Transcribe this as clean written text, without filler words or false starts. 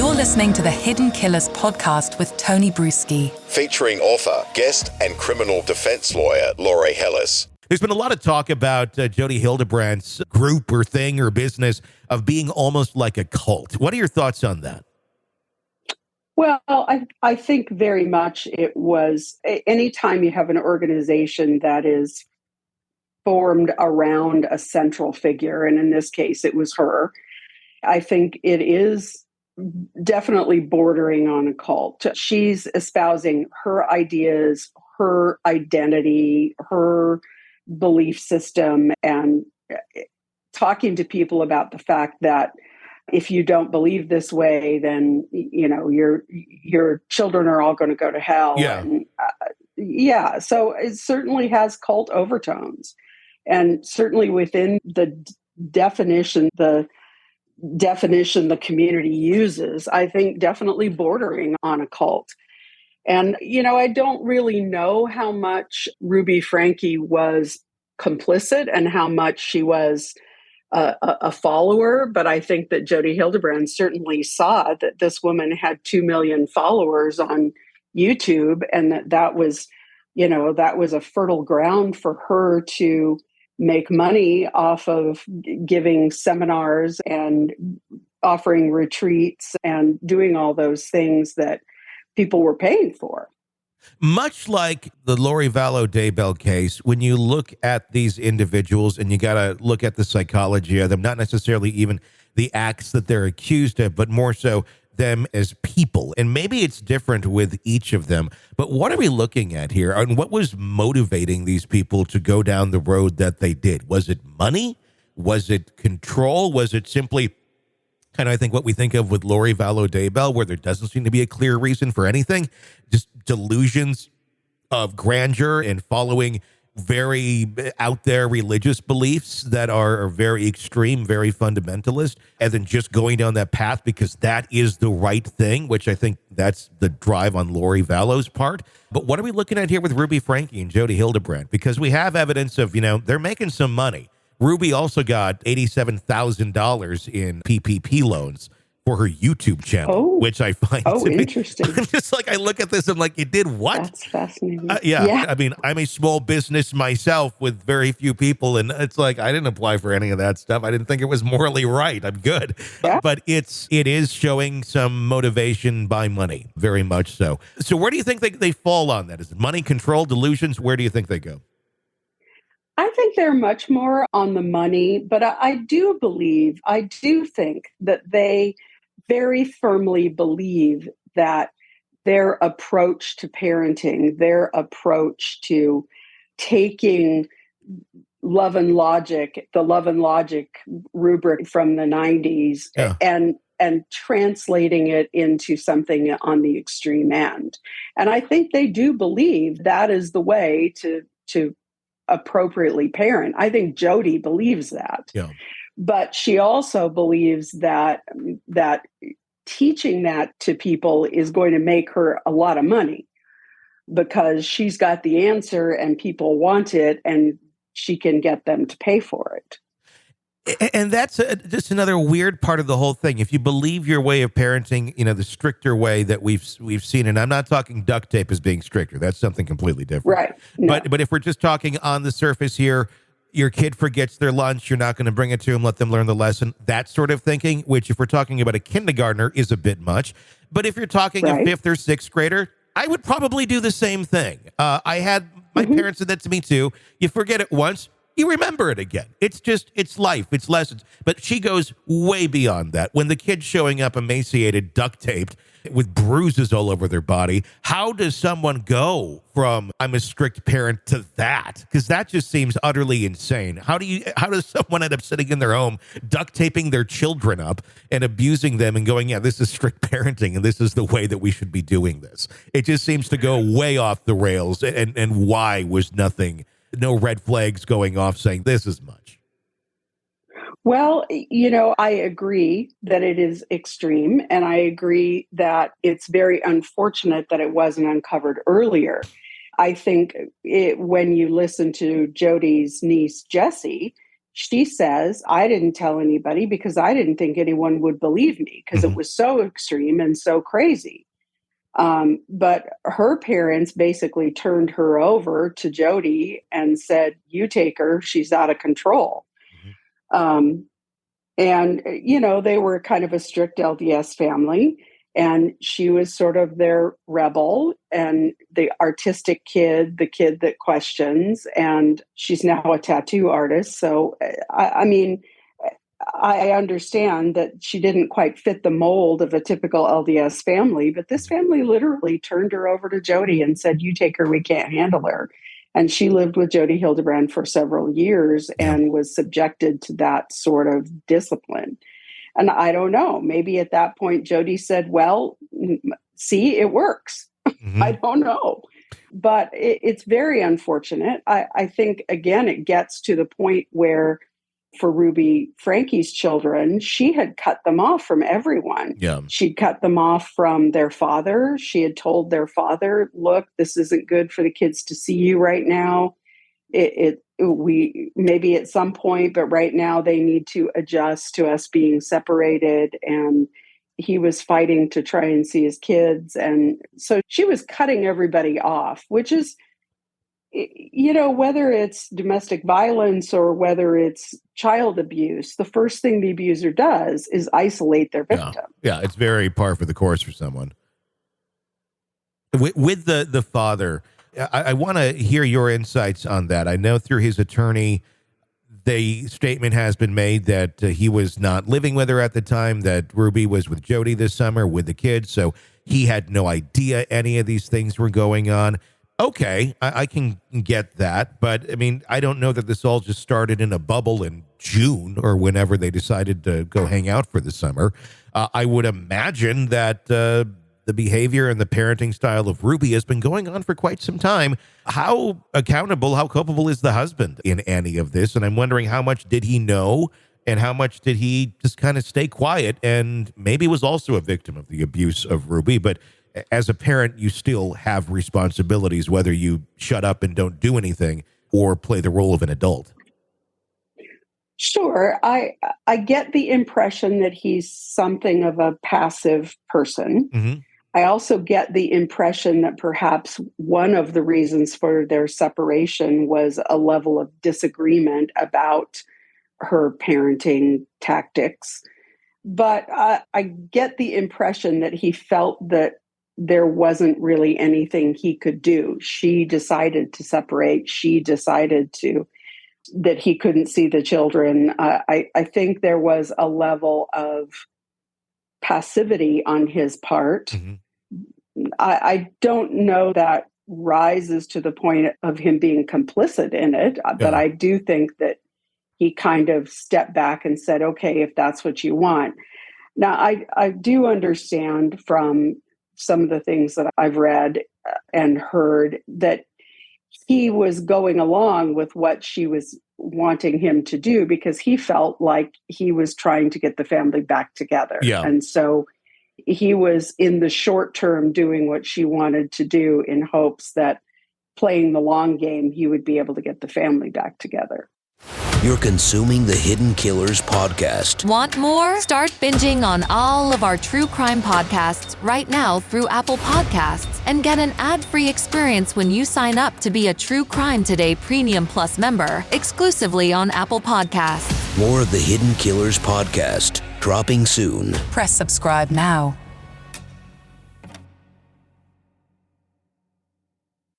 You're listening to the Hidden Killers podcast with Tony Brueski, featuring author, guest, and criminal defense lawyer Lori Hellis. There's been a lot of talk about Jodi Hildebrandt's group or thing or business of being almost like a cult. What are your thoughts on that? Well, I think very much it was anytime you have an organization that is formed around a central figure, and in this case, it was her, I think it is definitely bordering on a cult. She's espousing her ideas, her identity, her belief system, and talking to people about the fact that if you don't believe this way, then your children are all going to go to hell. Yeah. And, so it certainly has cult overtones, and certainly within the definition the community uses, I think definitely bordering on a cult. And, I don't really know how much Ruby Franke was complicit and how much she was a follower, but I think that Jodi Hildebrandt certainly saw that this woman had 2 million followers on YouTube, and that was a fertile ground for her to make money off of giving seminars and offering retreats and doing all those things that people were paying for. Much like the Lori Vallow Daybell case, when you look at these individuals and you got to look at the psychology of them, not necessarily even the acts that they're accused of, but more so them as people. And maybe it's different with each of them, but what are we looking at here? And what was motivating these people to go down the road that they did? Was it money? Was it control? Was it simply kind of, I think, what we think of with Lori Vallow Daybell, where there doesn't seem to be a clear reason for anything, just delusions of grandeur and following very out there religious beliefs that are very extreme, very fundamentalist, and then just going down that path because that is the right thing, which I think that's the drive on Lori Vallow's part. But what are we looking at here with Ruby Franke and Jodi Hildebrandt? Because we have evidence of, they're making some money. Ruby also got $87,000 in PPP loans for her YouTube channel, which I find interesting. I'm just like, I look at this, I'm like, you did what? That's fascinating. Yeah. I mean, I'm a small business myself with very few people, and it's like, I didn't apply for any of that stuff. I didn't think it was morally right. I'm good. Yeah. But it is showing some motivation by money, very much so. So where do you think they fall on that? Is it money, control, delusions? Where do you think they go? I think they're much more on the money, but I do think that they very firmly believe that their approach to parenting, their approach to taking the Love and Logic rubric from the 90s and translating it into something on the extreme end. And I think they do believe that is the way to appropriately parent. I think Jodi believes that. Yeah. But she also believes that teaching that to people is going to make her a lot of money because she's got the answer and people want it and she can get them to pay for it. And that's just another weird part of the whole thing. If you believe your way of parenting, the stricter way that we've seen, and I'm not talking duct tape as being stricter. That's something completely different. Right. No. But if we're just talking on the surface here, your kid forgets their lunch, you're not going to bring it to them, let them learn the lesson, that sort of thinking, which if we're talking about a kindergartner is a bit much. But if you're talking a fifth or sixth grader, I would probably do the same thing. I had my parents said that to me too. You forget it once, you remember it again. It's life, it's lessons. But she goes way beyond that. When the kid's showing up emaciated, duct taped, with bruises all over their body, how does someone go from I'm a strict parent to that? Because that just seems utterly insane. How does someone end up sitting in their home, duct taping their children up and abusing them and going, yeah, this is strict parenting and this is the way that we should be doing this? It just seems to go way off the rails. And why was no red flags going off saying this is much? Well, I agree that it is extreme, and I agree that it's very unfortunate that it wasn't uncovered earlier. I think when you listen to Jodi's niece, Jessie, she says, I didn't tell anybody because I didn't think anyone would believe me because it was so extreme and so crazy. But her parents basically turned her over to Jodi and said, you take her, she's out of control. And, they were kind of a strict LDS family, and she was sort of their rebel and the artistic kid, the kid that questions, and she's now a tattoo artist. So, I understand that she didn't quite fit the mold of a typical LDS family, but this family literally turned her over to Jodi and said, you take her, we can't handle her. And she lived with Jodi Hildebrandt for several years and was subjected to that sort of discipline. And I don't know, maybe at that point, Jodi said, well, see, it works. I don't know. But it's very unfortunate. I think, again, it gets to the point where for Ruby Franke's children, she had cut them off from everyone. Yeah. She'd cut them off from their father. She had told their father, look, this isn't good for the kids to see you right now. We maybe at some point, but right now they need to adjust to us being separated. And he was fighting to try and see his kids. And so she was cutting everybody off, which is, whether it's domestic violence or whether it's child abuse, the first thing the abuser does is isolate their victim. Yeah, it's very par for the course for someone. With the father, I want to hear your insights on that. I know through his attorney, the statement has been made that he was not living with her at the time, that Ruby was with Jodi this summer with the kids, so he had no idea any of these things were going on. Okay, I can get that, but I mean, I don't know that this all just started in a bubble in June or whenever they decided to go hang out for the summer. I would imagine that the behavior and the parenting style of Ruby has been going on for quite some time. How accountable, how culpable is the husband in any of this? And I'm wondering, how much did he know and how much did he just kind of stay quiet and maybe was also a victim of the abuse of Ruby? But as a parent, you still have responsibilities, whether you shut up and don't do anything or play the role of an adult. Sure. I get the impression that he's something of a passive person. I also get the impression that perhaps one of the reasons for their separation was a level of disagreement about her parenting tactics. But I get the impression that he felt that there wasn't really anything he could do. She decided to separate. She decided that he couldn't see the children. I think there was a level of passivity on his part. I don't know that rises to the point of him being complicit in it, but I do think that he kind of stepped back and said, okay, if that's what you want. Now, I do understand from some of the things that I've read and heard that he was going along with what she was wanting him to do because he felt like he was trying to get the family back together. Yeah. And so he was in the short term doing what she wanted to do in hopes that playing the long game, he would be able to get the family back together. You're consuming the Hidden Killers podcast. Want more? Start binging on all of our true crime podcasts right now through Apple Podcasts and get an ad-free experience when you sign up to be a True Crime Today Premium Plus member exclusively on Apple Podcasts. More of the Hidden Killers podcast dropping soon. Press subscribe now.